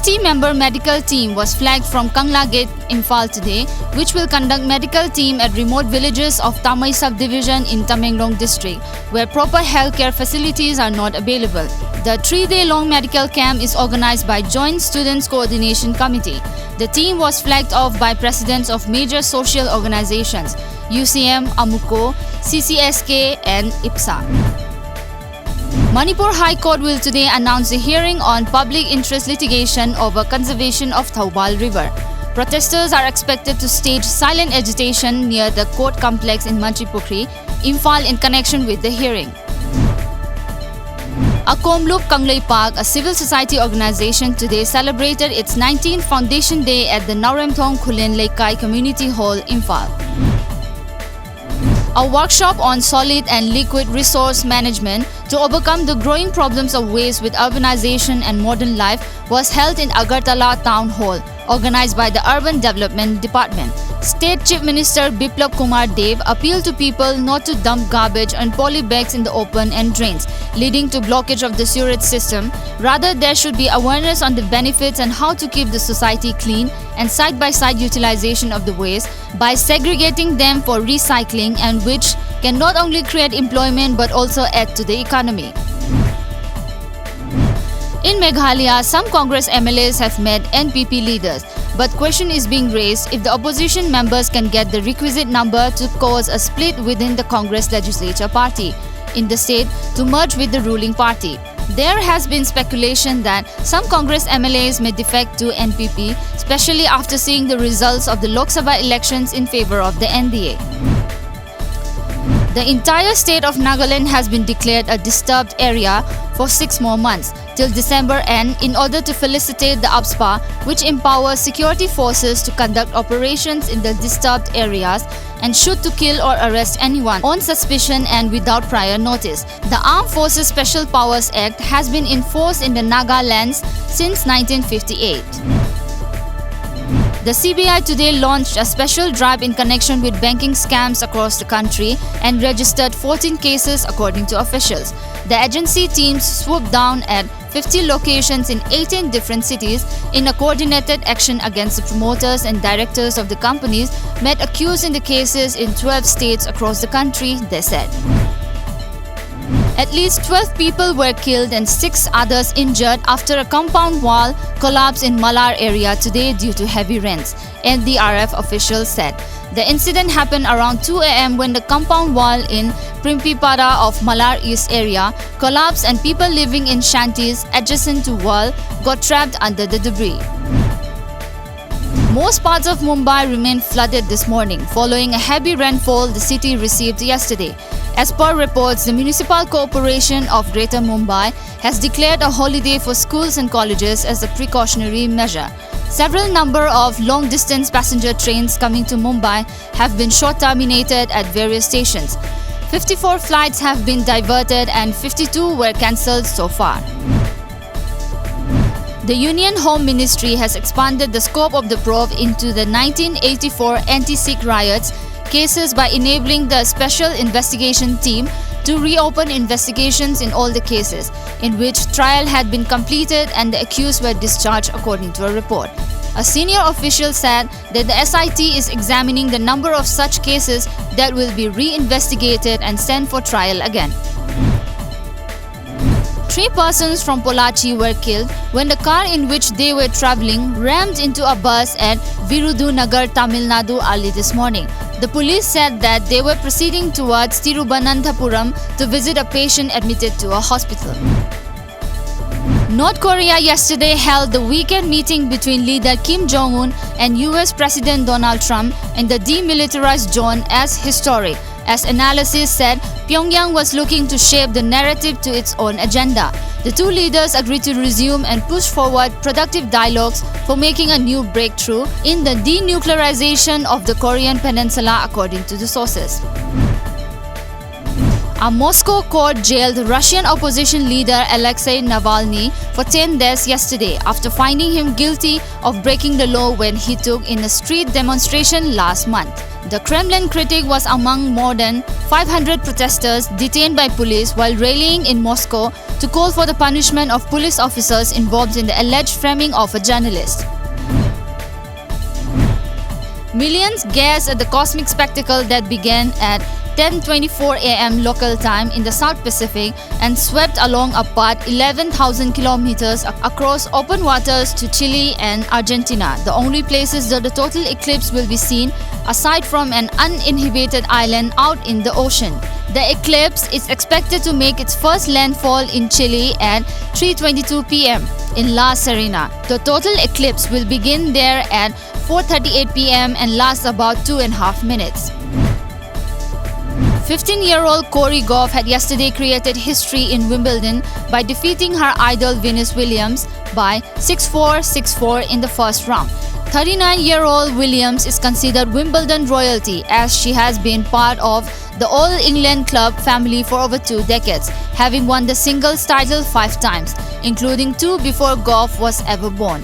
50-member medical team was flagged from Kangla Gate, Imphal today, which will conduct medical team at remote villages of Tamai subdivision in Tamenglong district, where proper healthcare facilities are not available. The 3-day-long medical camp is organized by Joint Students Coordination Committee. The team was flagged off by presidents of major social organizations, UCM, AMUCO, CCSK and IPSA. Manipur High Court will today announce a hearing on public interest litigation over conservation of Thoubal River. Protesters are expected to stage silent agitation near the court complex in Manchipukri, Imphal in connection with the hearing. Akomlup Kanglei Park, a civil society organization, today celebrated its 19th Foundation Day at the Nauremthong Khulen Leikai Community Hall, Imphal. A workshop on solid and liquid resource management to overcome the growing problems of waste with urbanization and modern life was held in Agartala Town Hall, organized by the Urban Development Department. State Chief Minister Biplab Kumar Dev appealed to people not to dump garbage and poly bags in the open and drains, leading to blockage of the sewerage system. Rather, there should be awareness on the benefits and how to keep the society clean and side-by-side utilization of the waste by segregating them for recycling, and which can not only create employment but also add to the economy. In Meghalaya, some Congress MLAs have met NPP leaders, but question is being raised if the opposition members can get the requisite number to cause a split within the Congress legislature party in the state to merge with the ruling party. There has been speculation that some Congress MLAs may defect to NPP, especially after seeing the results of the Lok Sabha elections in favor of the NDA. The entire state of Nagaland has been declared a disturbed area for 6 more months, till December end, in order to felicitate the UPSPA, which empowers security forces to conduct operations in the disturbed areas and shoot to kill or arrest anyone on suspicion and without prior notice. The Armed Forces Special Powers Act has been enforced in the Nagalands since 1958. The CBI today launched a special drive in connection with banking scams across the country and registered 14 cases according to officials. The agency teams swooped down at 50 locations in 18 different cities in a coordinated action against the promoters and directors of the companies met accused in the cases in 12 states across the country, they said. At least 12 people were killed and 6 others injured after a compound wall collapsed in Malar area today due to heavy rains, NDRF officials said. The incident happened around 2 a.m. when the compound wall in Primpipada of Malar East area collapsed and people living in shanties adjacent to wall got trapped under the debris. Most parts of Mumbai remained flooded this morning following a heavy rainfall the city received yesterday. As per reports, the Municipal Corporation of Greater Mumbai has declared a holiday for schools and colleges as a precautionary measure. Several number of long-distance passenger trains coming to Mumbai have been short-terminated at various stations. 54 flights have been diverted and 52 were cancelled so far. The Union Home Ministry has expanded the scope of the probe into the 1984 anti-Sikh riots cases by enabling the Special Investigation Team to reopen investigations in all the cases in which trial had been completed and the accused were discharged, according to a report. A senior official said that the SIT is examining the number of such cases that will be re-investigated and sent for trial again. 3 persons from Pollachi were killed when the car in which they were travelling rammed into a bus at Virudunagar, Tamil Nadu early this morning. The police said that they were proceeding towards Tiruvananthapuram to visit a patient admitted to a hospital. North Korea yesterday held the weekend meeting between leader Kim Jong-un and US President Donald Trump in the demilitarized zone as historic. As analysis said, Pyongyang was looking to shape the narrative to its own agenda. The two leaders agreed to resume and push forward productive dialogues for making a new breakthrough in the denuclearization of the Korean Peninsula, according to the sources. A Moscow court jailed Russian opposition leader Alexei Navalny for 10 days yesterday after finding him guilty of breaking the law when he took in a street demonstration last month. The Kremlin critic was among more than 500 protesters detained by police while rallying in Moscow to call for the punishment of police officers involved in the alleged framing of a journalist. Millions gazed at the cosmic spectacle that began at 10:24 a.m. local time in the South Pacific and swept along a path 11,000 kilometers across open waters to Chile and Argentina, the only places that the total eclipse will be seen aside from an uninhabited island out in the ocean. The eclipse is expected to make its first landfall in Chile at 3:22 p.m. in La Serena. The total eclipse will begin there at 4:38 p.m. and last about 2.5 minutes. 15-year-old Corey Goff had yesterday created history in Wimbledon by defeating her idol Venus Williams by 6-4, 6-4 in the first round. 39-year-old Williams is considered Wimbledon royalty as she has been part of the All England club family for over 2 decades, having won the singles title 5 times, including 2 before Goff was ever born.